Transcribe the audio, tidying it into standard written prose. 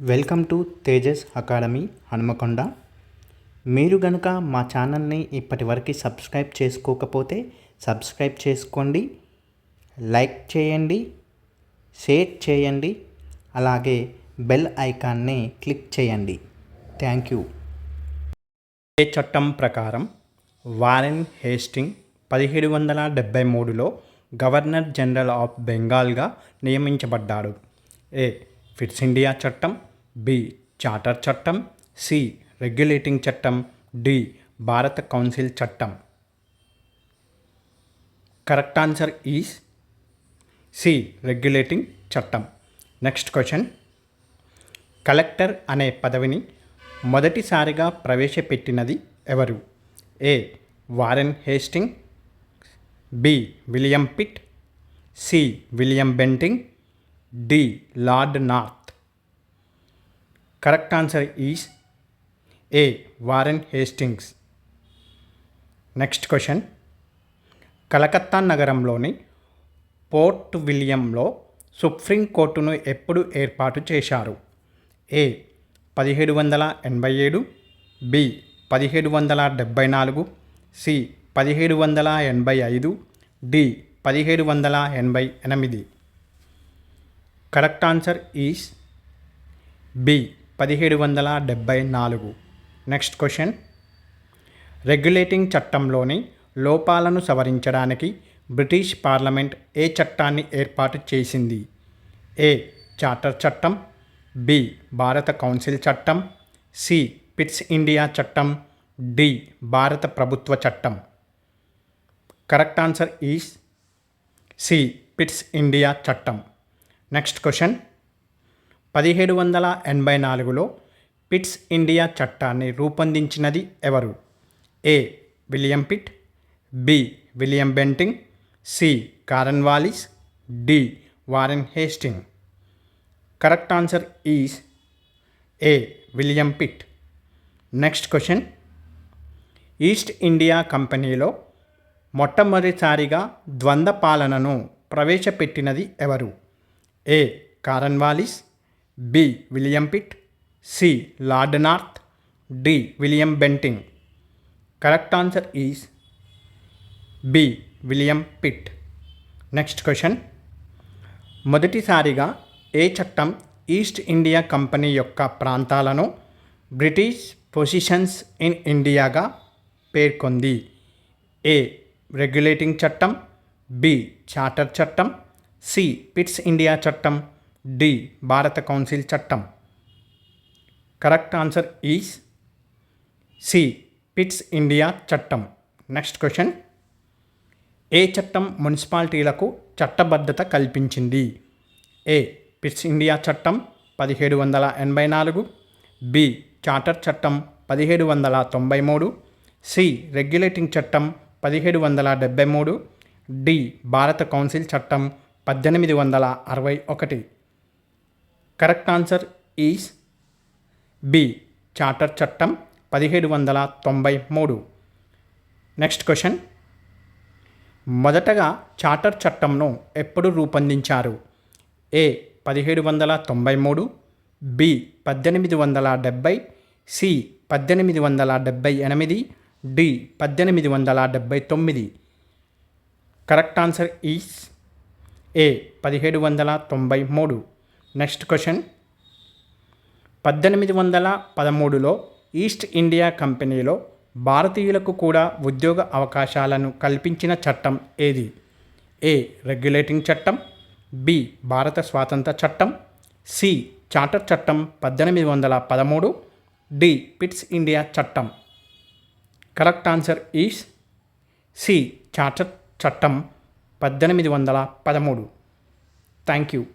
Welcome to Tejas academy Hanumakonda. మీరు గనుక మా ఛానల్ని ఇప్పటివరకు సబ్స్క్రైబ్ చేసుకోకపోతే సబ్స్క్రైబ్ చేసుకోండి, లైక్ చేయండి, షేర్ చేయండి, అలాగే బెల్ ఐకాన్ని క్లిక్ చేయండి. Thank you. ఏ చట్టం ప్రకారం వారెన్ హేస్టింగ్ 1773లో గవర్నర్ జనరల్ ఆఫ్ బెంగాల్గా నియమించబడ్డాడు? ఏ. ఫిట్స్ ఇండియా చట్టం, బి. చార్టర్ చట్టం, సి. రెగ్యులేటింగ్ చట్టం, డి. భారత కౌన్సిల్ చట్టం. Correct answer is C. Regulating చట్టం. Next question. కలెక్టర్ అనే పదవిని మొదటిసారిగా ప్రవేశపెట్టినది ఎవరు? A. Warren Hasting, B. William Pitt, C. William Bentinck, D. Lord North. Correct answer is A. Warren Hastings. Next question. Calcutta నగరంలోని పోర్ట్ విలియంలో సుప్రీంకోర్టును ఎప్పుడు ఏర్పాటు చేశారు? A. 1787, B. 1774, C. 1785, D. 1788. Correct answer is B. 1774. Next question. Regulating చట్టంలోని లోపాలను సవరించడానికి British parliament ఏ చట్టాన్ని ఏర్పాటు చేసింది? ఏ. చార్టర్ చట్టం, బి. భారత కౌన్సిల్ చట్టం, సి. పిట్స్ ఇండియా చట్టం, డి. భారత ప్రభుత్వ చట్టం. Correct answer is C. Pitt's India చట్టం. Next question. 1784లో పిట్స్ ఇండియా చట్టాన్ని రూపొందించినది ఎవరు? A. William Pitt, B. William Bentinck, C. Cornwallis, D. Warren Hasting. Correct answer is A. William Pitt. Next question. East India కంపెనీలో మొట్టమొదటిసారిగా ద్వంద్వ పాలనను ప్రవేశపెట్టినది ఎవరు? A. Cornwallis, B. William Pitt, C. Lord North, D. William Bentinck. Correct answer is B. William Pitt. Next question. మొదటిసారిగా ఏ చట్టం east India company యొక్క ప్రాంతాలను బ్రిటిష్ పొజిషన్స్ ఇన్ ఇండియాగా పేర్కొంది? ఏ. రెగ్యులేటింగ్ చట్టం, బి. చార్టర్ చట్టం, సి. పిట్స్ ఇండియా చట్టం, డి. భారత కౌన్సిల్ చట్టం. Correct answer is C. Pitt's India చట్టం. Next question. ఏ చట్టం మున్సిపాలిటీలకు చట్టబద్ధత కల్పించింది? ఏ. పిట్స్ ఇండియా చట్టం 1784, బి. చార్టర్ చట్టం 1793, సి. రెగ్యులేటింగ్ చట్టం 1773, డి. భారత కౌన్సిల్ చట్టం 1861. Correct answer is B. Charter చట్టం 1793. Next question. మొదటగా చార్టర్ చట్టంను ఎప్పుడు రూపొందించారు? A. 1793, B. 1870, C. 1878, D. 1879. Correct answer is A. 1793. Next question. 1813లో ఈస్ట్ ఇండియా కంపెనీలో భారతీయులకు కూడా ఉద్యోగ అవకాశాలను కల్పించిన చట్టం ఏది? ఏ. రెగ్యులేటింగ్ చట్టం, బి. భారత స్వాతంత్ర చట్టం, సి. చార్టర్ చట్టం 1813, డి. పిట్స్ ఇండియా చట్టం. Correct answer is C. Charter చట్టం 1813. Thank you.